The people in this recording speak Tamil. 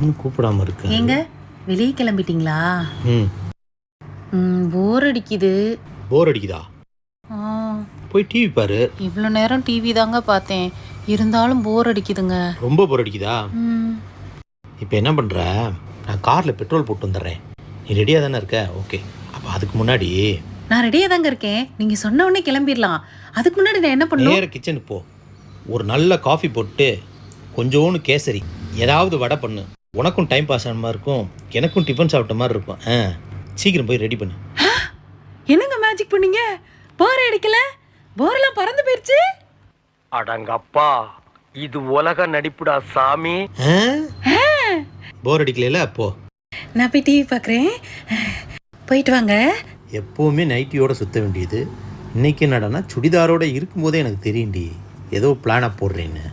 இன்னும் கூப்பிடாம இருக்கு. ஏங்க வெளியே கிளம்பிட்டீங்களா? போர் அடிக்குது. போர் அடிக்குதா? போய் டிவி பாரு. இவ்வளோ நேரம் டிவி தாங்க பார்த்தேன், இருந்தாலும் போர் அடிக்குதுங்க. ரொம்ப போர் அடிக்குதா? இப்போ என்ன பண்ணுற, நான் காரில் பெட்ரோல் போட்டு வந்துடுறேன். நீ ரெடியாக தானே இருக்க? ஓகே, அப்போ அதுக்கு முன்னாடி நான் ரெடியாக தாங்க இருக்கேன். நீங்கள் சொன்ன உடனே கிளம்பிடலாம். அதுக்கு முன்னாடி நான் என்ன பண்ணுவேன்? நேர கிச்சனுக்கு போ. ஒரு நல்ல காஃபி போட்டு கொஞ்சோன்னு கேசரி ஏதாவது வடை பண்ணு. உனக்கும் டைம் பாஸ் ஆன மாதிரி இருக்கும், எனக்கும் டிஃபன் சாப்பிட்ட மாதிரி இருக்கும். சீக்கிரம் போய் ரெடி பண்ணு. என்னங்க மேஜிக் பண்ணீங்க? போர் அடிக்கல, போரெல்லாம் பறந்து போயிடுச்சு. அடங்கப்பா, இது உலக நடிப்புடா சாமி. போர் அடிக்கல? அப்போ நான் போய் டிவி பார்க்குறேன். போயிட்டு வாங்க. எப்போவுமே நைட்டியோட சுற்ற வேண்டியது, இன்னைக்கு என்னடானா சுடிதாரோட இருக்கும்போதே எனக்கு தெரியும்டி ஏதோ பிளானாக போடுறேன்னு.